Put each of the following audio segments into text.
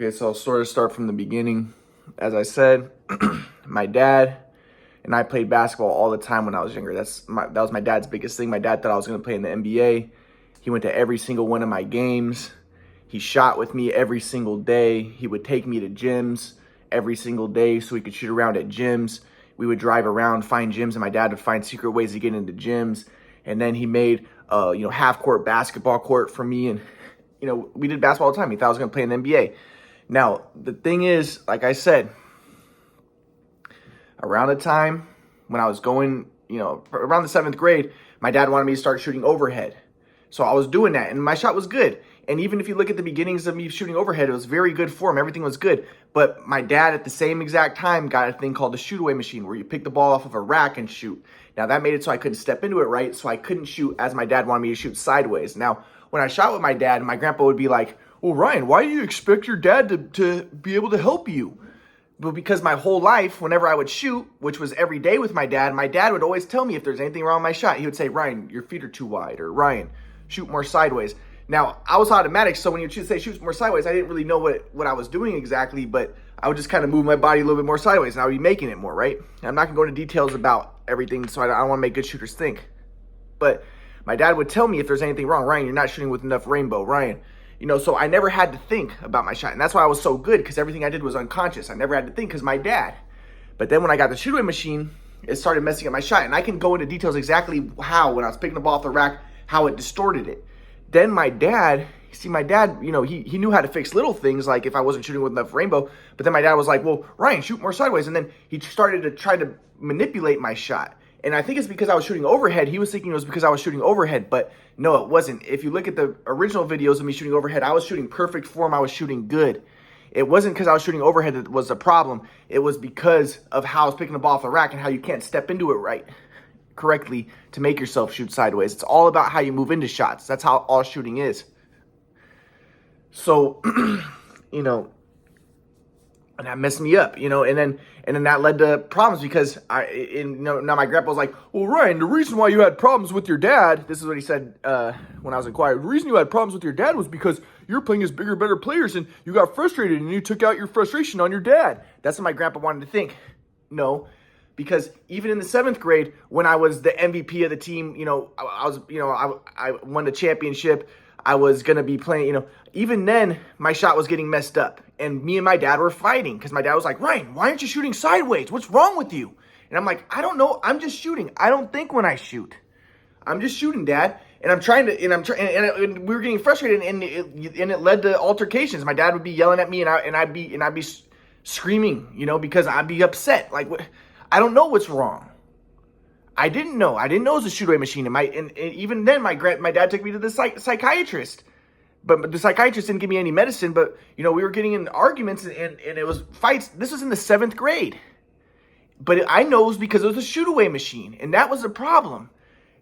Okay, so I'll sort of start from the beginning. As I said, my dad and I played basketball all the time when I was younger. That was my dad's biggest thing. My dad thought I was going to play in the NBA. He went to every single one of my games. He shot with me every single day. He would take me to gyms every single day so we could shoot around at gyms. We would drive around, find gyms, and my dad would find secret ways to get into gyms. And then he made half-court basketball court for me, and we did basketball all the time. He thought I was going to play in the NBA. Now, the thing is, like I said, around the time when I was going, around the 7th grade, my dad wanted me to start shooting overhead. So I was doing that, and my shot was good. And even if you look at the beginnings of me shooting overhead, it was very good form. Everything was good. But my dad, at the same exact time, got a thing called a shoot-away machine where you pick the ball off of a rack and shoot. Now, that made it so I couldn't step into it right, so I couldn't shoot as my dad wanted me to shoot sideways. Now, when I shot with my dad, my grandpa would be like, "Well, Ryan, why do you expect your dad to be able to help you?" But because my whole life, whenever I would shoot, which was every day with my dad would always tell me if there's anything wrong with my shot. He would say, "Ryan, your feet are too wide," or "Ryan, shoot more sideways." Now, I was automatic, so when you say shoot more sideways, I didn't really know what I was doing exactly, but I would just kind of move my body a little bit more sideways, and I would be making it more, right? I'm not going to go into details about everything, so I don't want to make good shooters think. But my dad would tell me if there's anything wrong. "Ryan, you're not shooting with enough rainbow. Ryan." So I never had to think about my shot. And that's why I was so good, because everything I did was unconscious. I never had to think because my dad. But then when I got the shoot-away machine, it started messing up my shot. And I can go into details exactly how, when I was picking the ball off the rack, how it distorted it. Then my dad, he knew how to fix little things, like if I wasn't shooting with enough rainbow. But then my dad was like, "Well, Ryan, shoot more sideways." And then he started to try to manipulate my shot. And I think it's because I was shooting overhead. He was thinking it was because I was shooting overhead, but no, it wasn't. If you look at the original videos of me shooting overhead, I was shooting perfect form. I was shooting good. It wasn't because I was shooting overhead that was the problem. It was because of how I was picking the ball off the rack and how you can't step into it correctly to make yourself shoot sideways. It's all about how you move into shots. That's how all shooting is. So, and that messed me up, and then that led to problems because now my grandpa was like, "Well, Ryan, the reason why you had problems with your dad," this is what he said when I was inquired, "the reason you had problems with your dad was because you're playing as bigger, better players and you got frustrated and you took out your frustration on your dad." That's what my grandpa wanted to think. No, because even in the 7th grade, when I was the MVP of the team, I won the championship. I was going to be playing, even then my shot was getting messed up. And me and my dad were fighting because my dad was like, "Ryan, why aren't you shooting sideways? What's wrong with you?" And I'm like, "I don't know. I'm just shooting. I don't think when I shoot. I'm just shooting, Dad." And and we were getting frustrated, and it led to altercations. My dad would be yelling at me, and I'd be screaming, because I'd be upset. Like, what? I don't know what's wrong. I didn't know. I didn't know it was a shoot-away machine. And even then, my dad took me to the psychiatrist. But the psychiatrist didn't give me any medicine. But, we were getting in arguments and it was fights. This was in the 7th grade. But I know it was because it was a shoot-away machine. And that was the problem.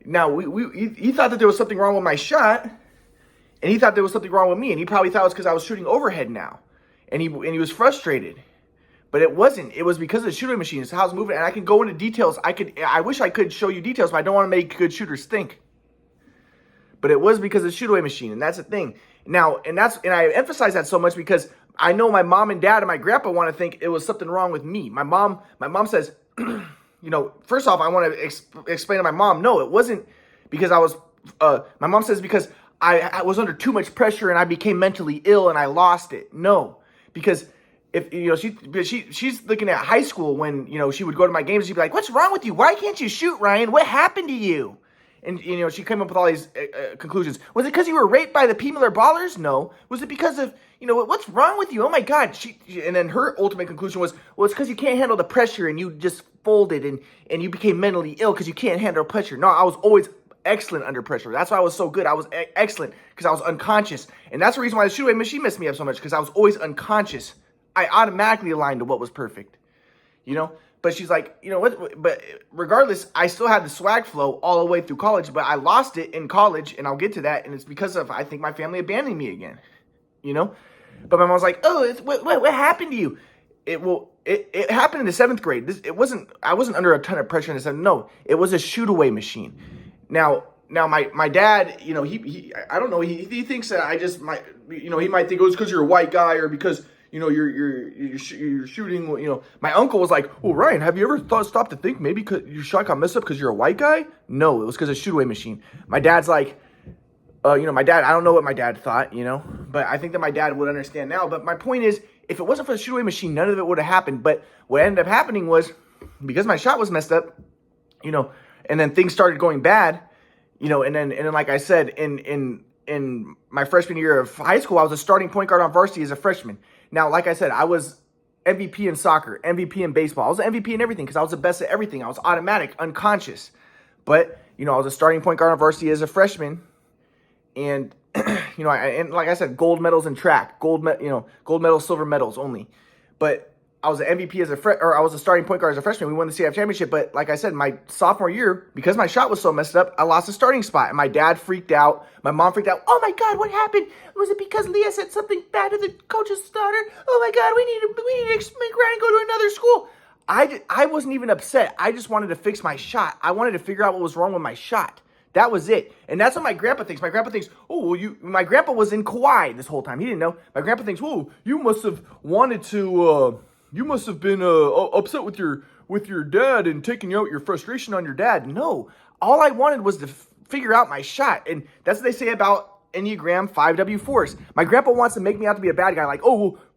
Now, he thought that there was something wrong with my shot. And he thought there was something wrong with me. And he probably thought it was because I was shooting overhead now. And he was frustrated. But it wasn't. It was because of the shoot-away machine. It's how it's moving. And I can go into details. I wish I could show you details, but I don't want to make good shooters think. But it was because of the shoot-away machine, and that's the thing. Now, and I emphasize that so much because I know my mom and dad and my grandpa want to think it was something wrong with me. My mom says, first off, I want to explain to my mom, no, it wasn't because I was. My mom says because I was under too much pressure and I became mentally ill and I lost it. No, because if she's looking at high school when she would go to my games, she'd be like, "What's wrong with you? Why can't you shoot, Ryan? What happened to you?" And, she came up with all these conclusions. Was it because you were raped by the P. Miller Ballers? No. Was it because of, what's wrong with you? Oh, my God. And then her ultimate conclusion was, well, it's because you can't handle the pressure and you just folded and you became mentally ill because you can't handle pressure. No, I was always excellent under pressure. That's why I was so good. I was excellent because I was unconscious. And that's the reason why the shoot-away machine messed me up so much, because I was always unconscious. I automatically aligned to what was perfect, But she's like, what? But regardless, I still had the swag flow all the way through college, but I lost it in college, and I'll get to that. And it's because of, I think, my family abandoning me again, But my mom was like, "Oh, what happened to you?" It happened in the 7th grade. I wasn't under a ton of pressure in the 7th. No, it was a shoot-away machine. Now my dad, he I don't know. He thinks that I just might, he might think it was because you're a white guy or because you're shooting. My uncle was like, well, Ryan, have you ever stopped to think maybe your shot got messed up because you're a white guy? No, it was because of shoot away machine. My dad's like, my dad, I don't know what my dad thought, but I think that my dad would understand now. But my point is, if it wasn't for the shoot away machine, none of it would have happened. But what ended up happening was, because my shot was messed up, and then things started going bad, and then like I said, in my freshman year of high school, I was a starting point guard on varsity as a freshman. Now, like I said, I was MVP in soccer, MVP in baseball. I was an MVP in everything because I was the best at everything. I was automatic, unconscious. But, I was a starting point guard on varsity as a freshman. And, and like I said, gold medals in track, gold medals, silver medals only. But I was an MVP I was a starting point guard as a freshman. We won the CIF championship. But like I said, my sophomore year, because my shot was so messed up, I lost a starting spot. And my dad freaked out. My mom freaked out. Oh my God, what happened? Was it because Leah said something bad to the coach's daughter? Oh my God, we need to make Ryan go to another school. I wasn't even upset. I just wanted to fix my shot. I wanted to figure out what was wrong with my shot. That was it. And that's what my grandpa thinks. My grandpa thinks, my grandpa was in Kauai this whole time. He didn't know. My grandpa thinks, you must have wanted to, you must have been upset with your dad and taking out your frustration on your dad. No, all I wanted was to figure out my shot. And that's what they say about Enneagram 5W4s. My grandpa wants to make me out to be a bad guy. Like,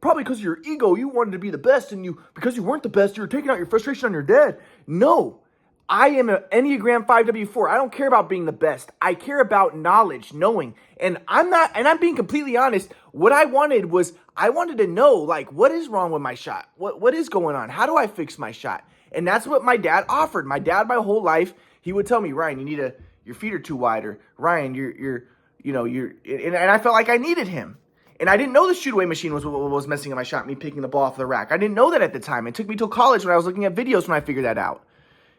probably because of your ego, you wanted to be the best. And because you weren't the best, you were taking out your frustration on your dad. No. I am an Enneagram 5W4. I don't care about being the best. I care about knowledge, knowing. And I'm being completely honest. What I wanted was, I wanted to know, like, what is wrong with my shot? What is going on? How do I fix my shot? And that's what my dad offered. My dad, my whole life, he would tell me, Ryan, your feet are too wide, or Ryan, and I felt like I needed him. And I didn't know the shoot away machine was what was messing up my shot, me picking the ball off the rack. I didn't know that at the time. It took me till college when I was looking at videos when I figured that out.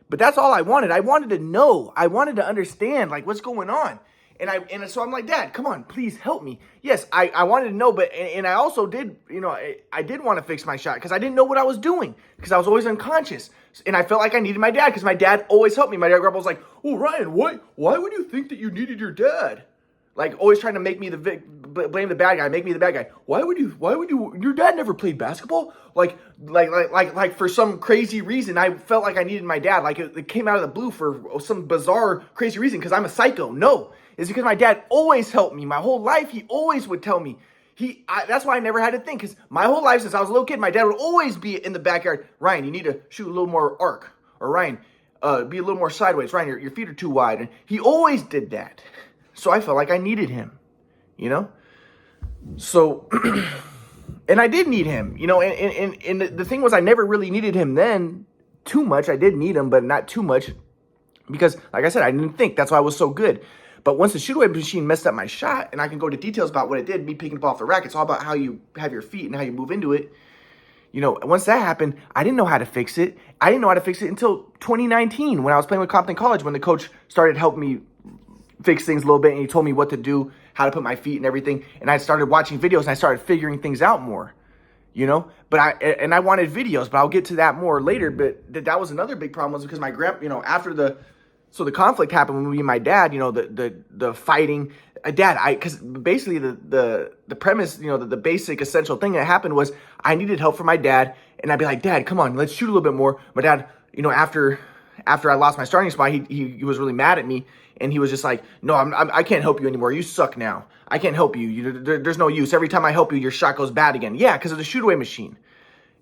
But that's all I wanted. I wanted to know. I wanted to understand, like, what's going on. And so I'm like, Dad, come on, please help me. Yes, I wanted to know, but I also did, I did want to fix my shot because I didn't know what I was doing because I was always unconscious. And I felt like I needed my dad because my dad always helped me. My dad grandpa was like, Ryan, why would you think that you needed your dad? Like, always trying to make me blame the bad guy, make me the bad guy. Why would you, your dad never played basketball? Like for some crazy reason, I felt like I needed my dad. Like it came out of the blue for some bizarre, crazy reason because I'm a psycho. No, it's because my dad always helped me. My whole life, he always would tell me. That's why I never had to think, because my whole life since I was a little kid, my dad would always be in the backyard. Ryan, you need to shoot a little more arc. Or Ryan, be a little more sideways. Ryan, your feet are too wide. And he always did that. So I felt like I needed him, So, and I did need him, and the thing was I never really needed him then too much. I did need him, but not too much because, like I said, I didn't think. That's why I was so good. But once the shoot away machine messed up my shot, and I can go to details about what it did, me picking the ball off the rack, it's all about how you have your feet and how you move into it. Once that happened, I didn't know how to fix it. I didn't know how to fix it until 2019 when I was playing with Compton College, when the coach started helping me fix things a little bit, and he told me what to do, how to put my feet and everything. And I started watching videos and I started figuring things out more, but I wanted videos, but I'll get to that more later. But that was another big problem, was because my grandpa, after the conflict happened with me and my dad, the fighting, because basically the premise, the basic essential thing that happened was I needed help from my dad, and I'd be like, Dad, come on, let's shoot a little bit more. My dad, after I lost my starting spot, he was really mad at me. And he was just like, no, I can't help you anymore. You suck now. I can't help you. There's no use. Every time I help you, your shot goes bad again. Yeah, because of the shoot away machine,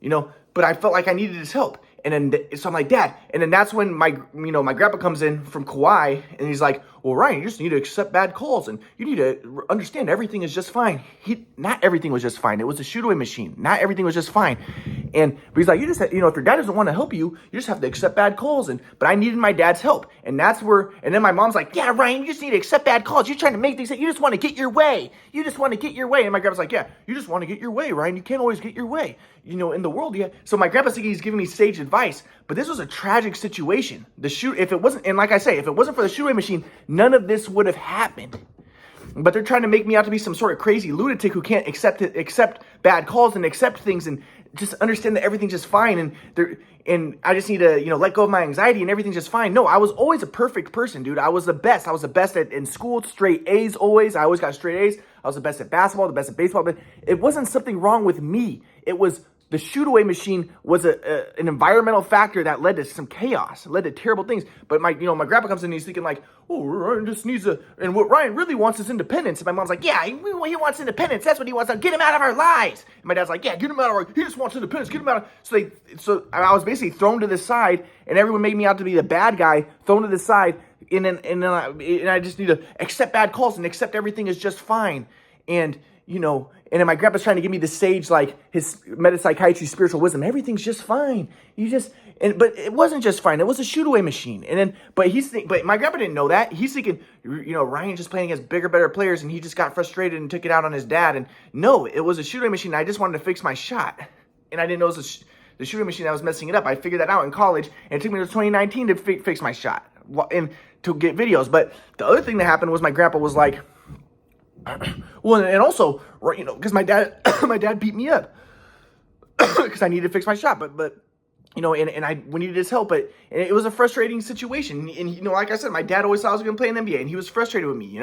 But I felt like I needed his help. And then, so I'm like, Dad. And then that's when my grandpa comes in from Kauai, and he's like, well, Ryan, you just need to accept bad calls, and you need to understand everything is just fine. Not everything was just fine. It was a shoot away machine. Not everything was just fine. But he's like, you just, if your dad doesn't want to help you, you just have to accept bad calls. But I needed my dad's help. And that's where, and then my mom's like, yeah, Ryan, you just need to accept bad calls. You're trying to make things, you just want to get your way. You just want to get your way. And my grandpa's like, yeah, you just want to get your way, Ryan. You can't always get your way, in the world. Yeah. So my grandpa's thinking he's giving me sage advice, but this was a tragic situation. If it wasn't, and like I say, if it wasn't for the shoot away machine, none of this would have happened. But they're trying to make me out to be some sort of crazy lunatic who can't accept bad calls and accept things and just understand that everything's just fine. And I just need to, let go of my anxiety and everything's just fine. No, I was always a perfect person, dude. I was the best. I was the best in school, straight A's always. I always got straight A's. I was the best at basketball, the best at baseball. But it wasn't something wrong with me. It was the shoot away machine was an environmental factor that led to some chaos, led to terrible things. But my grandpa comes in and he's thinking like, oh, Ryan just needs and what Ryan really wants is independence. And my mom's like, yeah, he wants independence. That's what he wants. Get him out of our lives. And my dad's like, yeah, get him out of our, he just wants independence. Get him out. So I was basically thrown to the side, and everyone made me out to be the bad guy, thrown to the side. And then I just need to accept bad calls and accept everything is just fine. And and then my grandpa's trying to give me the sage, like his metapsychiatry, spiritual wisdom. Everything's just fine. But it wasn't just fine. It was a shoot away machine. But my grandpa didn't know that. He's thinking, Ryan just playing against bigger, better players, and he just got frustrated and took it out on his dad. And no, it was a shoot away machine. I just wanted to fix my shot, and I didn't know it was the shooting machine that was messing it up. I figured that out in college, and it took me to 2019 to fix my shot and to get videos. But the other thing that happened was my grandpa was like, well, and also, because my dad beat me up because I needed to fix my shot, but we needed his help, but it was a frustrating situation. And like I said, my dad always thought I was going to play in the NBA, and he was frustrated with me,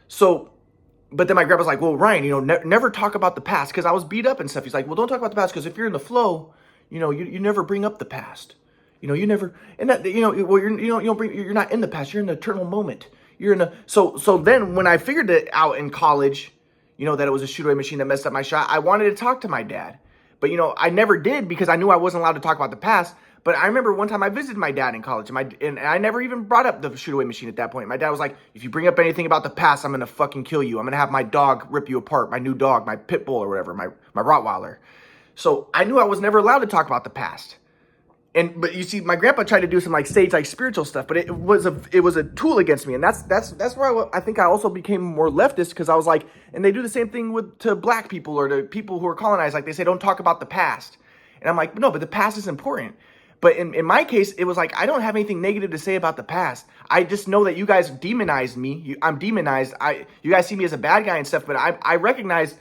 So, but then my grandpa's like, well, Ryan, never talk about the past, because I was beat up and stuff. He's like, well, don't talk about the past, because if you're in the flow, you never bring up the past. You never, and that, you're not in the past. You're in the eternal moment. So then when I figured it out in college, that it was a shoot away machine that messed up my shot, I wanted to talk to my dad. But, I never did because I knew I wasn't allowed to talk about the past. But I remember one time I visited my dad in college, and I never even brought up the shoot away machine at that point. My dad was like, if you bring up anything about the past, I'm going to fucking kill you. I'm going to have my dog rip you apart, my new dog, my pit bull or whatever, my Rottweiler. So I knew I was never allowed to talk about the past. But you see, my grandpa tried to do some like sage, like spiritual stuff, but it was a tool against me, and that's where I think I also became more leftist, because I was like, and they do the same thing to black people or to people who are colonized, like they say, don't talk about the past, and I'm like, no, but the past is important. But in my case, it was like, I don't have anything negative to say about the past. I just know that you guys demonized me. I'm demonized. You guys see me as a bad guy and stuff, but I recognize.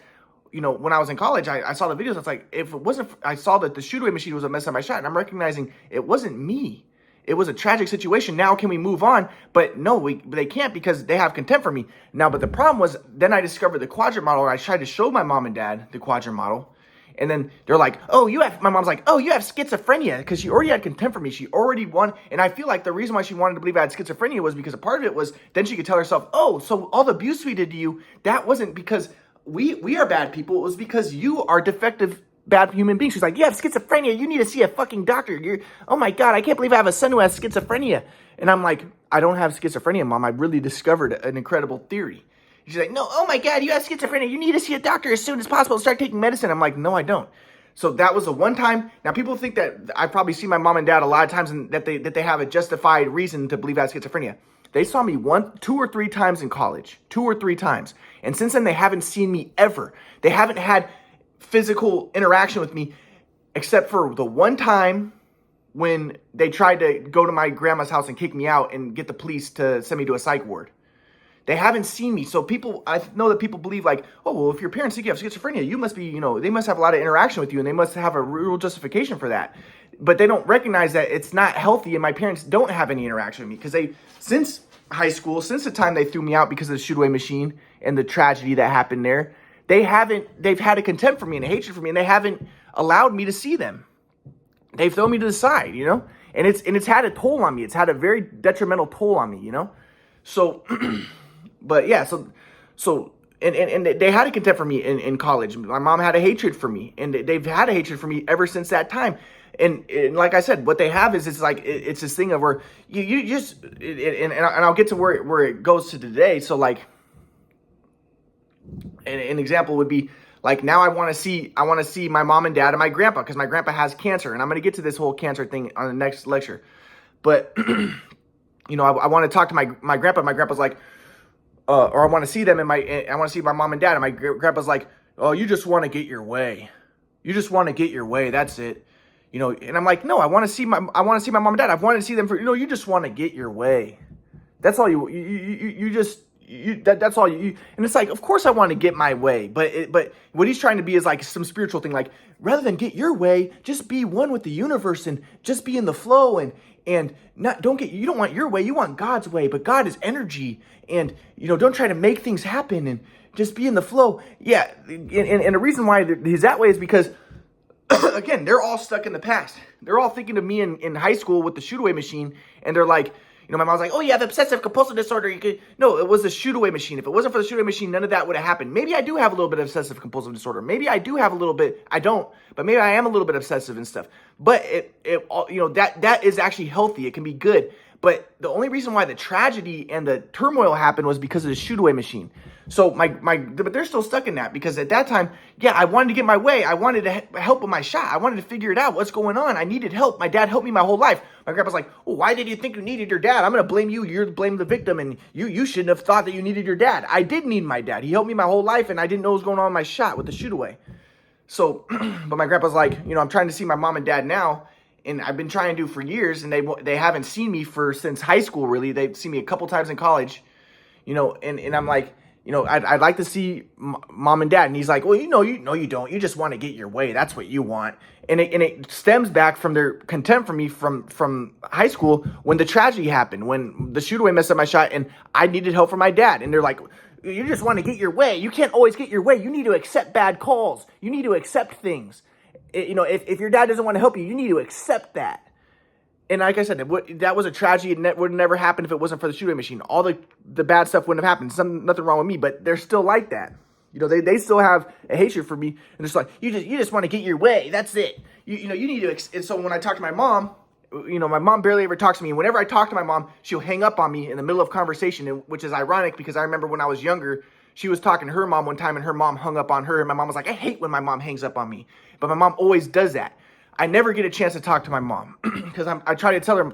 When I was in college, I saw the videos. It's like, if it wasn't, I saw that the shoot away machine was a mess up my shot, and I'm recognizing it wasn't me. It was a tragic situation. Now can we move on? But no, they can't, because they have contempt for me now. But the problem was, then I discovered the quadrant model, and I tried to show my mom and dad the quadrant model, and then they're like, my mom's like, oh, you have schizophrenia, because she already had contempt for me. She already won. And I feel like the reason why she wanted to believe I had schizophrenia was because a part of it was then she could tell herself, oh, so all the abuse we did to you, that wasn't because we are bad people. It was because you are defective, bad human beings. She's like, you have schizophrenia. You need to see a fucking doctor. Oh my God, I can't believe I have a son who has schizophrenia. And I'm like, I don't have schizophrenia, Mom. I really discovered an incredible theory. She's like, no, oh my God, you have schizophrenia. You need to see a doctor as soon as possible. Start taking medicine. I'm like, no, I don't. So that was the one time. Now people think that I probably see my mom and dad a lot of times, and that they have a justified reason to believe I have schizophrenia. They saw me 2 or 3 times in college, 2 or 3 times. And since then, they haven't seen me ever. They haven't had physical interaction with me, except for the one time when they tried to go to my grandma's house and kick me out and get the police to send me to a psych ward. They haven't seen me. So I know that people believe like, oh, well, if your parents think you have schizophrenia, you must be, they must have a lot of interaction with you, and they must have a real justification for that. But they don't recognize that it's not healthy, and my parents don't have any interaction with me, because since high school, since the time they threw me out because of the shoot away machine and the tragedy that happened there, they've had a contempt for me and a hatred for me, and they haven't allowed me to see them. They've thrown me to the side, and it's had a toll on me. It's had a very detrimental toll on me, So, but yeah, so and they had a contempt for me in college. My mom had a hatred for me, and they've had a hatred for me ever since that time. And like I said, what they have is it's this thing of where you just and I'll get to where it goes to today. So like an example would be like, now I want to see my mom and dad and my grandpa, because my grandpa has cancer, and I'm going to get to this whole cancer thing on the next lecture. But I want to talk to my grandpa. My grandpa's like, or I want to see them, and I want to see my mom and dad, and my grandpa's like, oh, you just want to get your way. You just want to get your way. That's it. And I'm like, no, I want to see my mom and dad. I've wanted to see them for, you just want to get your way. That's all that's all you, and it's like, of course I want to get my way, but what he's trying to be is like some spiritual thing, like, rather than get your way, just be one with the universe and just be in the flow, and you don't want your way, you want God's way, but God is energy, and don't try to make things happen, and just be in the flow. Yeah, and the reason why he's that way is because again, they're all stuck in the past. They're all thinking of me in high school with the shoot away machine, and they're like, my mom's like, oh, you have obsessive compulsive disorder. No, it was the shoot away machine. If it wasn't for the shoot away machine, none of that would have happened. Maybe I do have a little bit of obsessive compulsive disorder. Maybe I do have a little bit. I don't, but maybe I am a little bit obsessive and stuff. But that is actually healthy. It can be good. But the only reason why the tragedy and the turmoil happened was because of the shoot away machine. So but they're still stuck in that, because at that time, yeah, I wanted to get my way. I wanted to help with my shot. I wanted to figure it out. What's going on? I needed help. My dad helped me my whole life. My grandpa's like, oh, why did you think you needed your dad? I'm going to blame you. You're to blame the victim. And you shouldn't have thought that you needed your dad. I did need my dad. He helped me my whole life, and I didn't know what was going on with my shot with the shoot away. So, but my grandpa's like, I'm trying to see my mom and dad now. And I've been trying to for years, and they haven't seen me since high school, really. They've seen me a couple times in college, and I'm like, I'd like to see mom and dad. And he's like, well, you don't. You just want to get your way. That's what you want. And it stems back from their contempt for me from high school, when the tragedy happened, when the shoot away messed up my shot, and I needed help from my dad. And they're like, you just want to get your way. You can't always get your way. You need to accept bad calls. You need to accept things. If your dad doesn't want to help you, you need to accept that. And like I said, that was a tragedy. It would never happen if it wasn't for the shooting machine. All the bad stuff wouldn't have happened. Nothing wrong with me, but they're still like that. They still have a hatred for me, and it's like, you just want to get your way. That's it. You need to. And so when I talk to my mom, my mom barely ever talks to me. And whenever I talk to my mom, she'll hang up on me in the middle of conversation, which is ironic, because I remember when I was younger, she was talking to her mom one time, and her mom hung up on her, and my mom was like, I hate when my mom hangs up on me. But my mom always does that. I never get a chance to talk to my mom, because I try to tell her,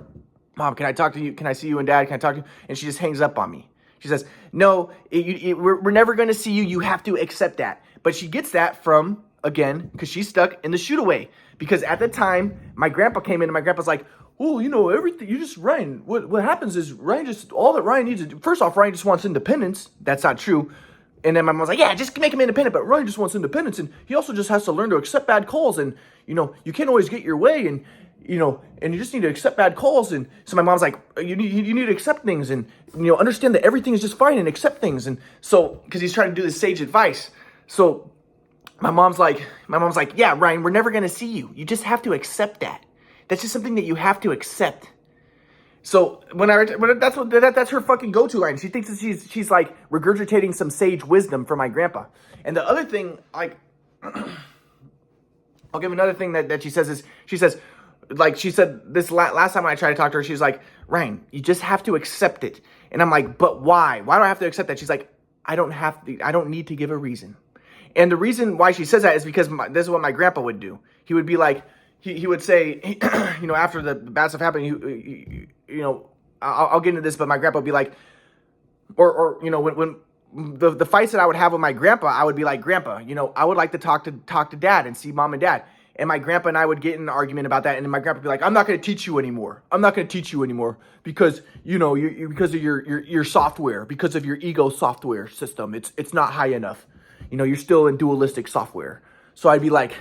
Mom, can I talk to you? Can I see you and Dad? Can I talk to you? And she just hangs up on me. She says, no, we're never going to see you. You have to accept that. But she gets that from, again, because she's stuck in the shoot away. Because at the time, my grandpa came in, and my grandpa's like, oh, everything, Ryan, what happens is all that Ryan needs to do, first off, Ryan just wants independence. That's not true. And then my mom was like, yeah, just make him independent. But Ryan just wants independence. And he also just has to learn to accept bad calls. And, you can't always get your way. And, and you just need to accept bad calls. And so my mom's like, you need to accept things. And, understand that everything is just fine, and accept things. And so, because he's trying to do this sage advice. So my mom's like, yeah, Ryan, we're never going to see you. You just have to accept that. That's just something that you have to accept. So that's her fucking go-to line. She thinks that she's like regurgitating some sage wisdom from my grandpa. And the other thing, like, I'll give another thing that she says is, she says this last time when I tried to talk to her, she's like, Ryan, you just have to accept it. And I'm like, but why? Why do I have to accept that? She's like, I don't need to give a reason. And the reason why she says that is because this is what my grandpa would do. He would be like, he would say, after the bad stuff happened, I'll get into this, but my grandpa would be like, when the fights that I would have with my grandpa, I would be like, Grandpa, I would like to talk to Dad and see Mom and Dad. And my grandpa and I would get in an argument about that. And then my grandpa would be like, I'm not going to teach you anymore. I'm not going to teach you anymore because, because of your software, because of your ego software system. It's not high enough. You're still in dualistic software. So I'd be like,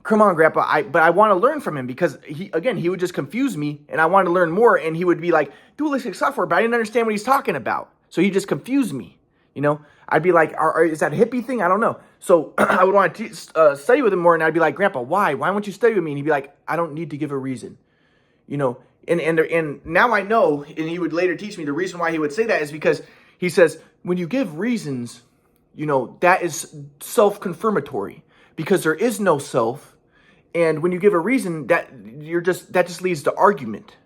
come on, Grandpa, but I want to learn from him, because he would just confuse me, and I wanted to learn more, and he would be like, dualistic software, but I didn't understand what he's talking about. So he just confused me, I'd be like, is that a hippie thing? I don't know. So I would want to study with him more, and I'd be like, Grandpa, why? Why won't you study with me? And he'd be like, I don't need to give a reason, and now I know, and he would later teach me the reason why he would say that is because he says, when you give reasons, that is self-confirmatory, because there is no self. And when you give a reason, that just leads to argument,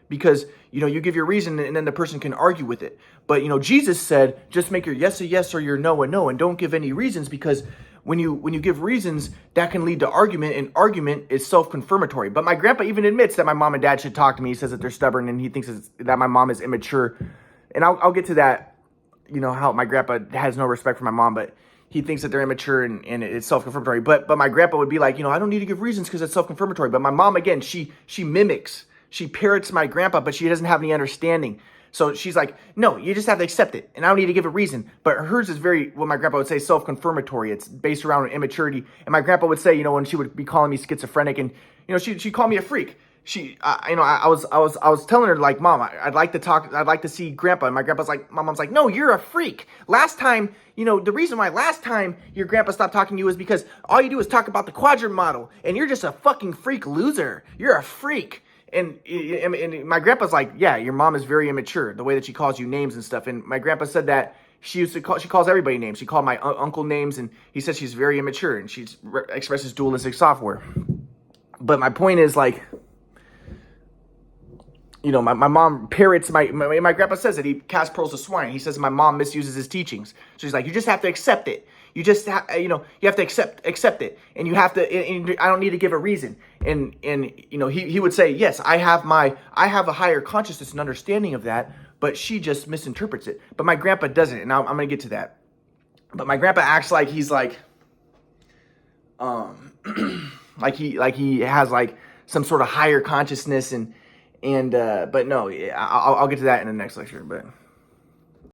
because you give your reason, and then the person can argue with it. But Jesus said, just make your yes a yes or your no a no, and don't give any reasons, because when you give reasons, that can lead to argument, and argument is self-confirmatory. But my grandpa even admits that my mom and dad should talk to me. He says that they're stubborn, and he thinks that my mom is immature. And I'll get to that, how my grandpa has no respect for my mom, but he thinks that they're immature and it's self-confirmatory. But my grandpa would be like, I don't need to give reasons because it's self-confirmatory. But my mom, again, she mimics. She parrots my grandpa, but she doesn't have any understanding. So she's like, no, you just have to accept it. And I don't need to give a reason. But hers is very, what my grandpa would say, self-confirmatory. It's based around immaturity. And my grandpa would say, when she would be calling me schizophrenic, and, she'd call me a freak. I was telling her like, Mom, I'd like to talk, I'd like to see Grandpa. And my mom's like, no, you're a freak. Last time, the reason why last time your grandpa stopped talking to you is because all you do is talk about the quadrant model, and you're just a fucking freak loser. You're a freak. And my grandpa's like, yeah, your mom is very immature, the way that she calls you names and stuff. And my grandpa said that she calls everybody names. She called my uncle names, and he says she's very immature and she expresses dualistic software. But my point is like, my mom parrots my grandpa says that he casts pearls of swine. He says my mom misuses his teachings. So he's like, you just have to accept it. You just you have to accept it, and you have to. And I don't need to give a reason. And he would say, yes, I have a higher consciousness and understanding of that, but she just misinterprets it. But my grandpa doesn't, and I'm gonna get to that. But my grandpa acts like he's like like he has like some sort of higher consciousness and but no, I'll get to that in the next lecture. But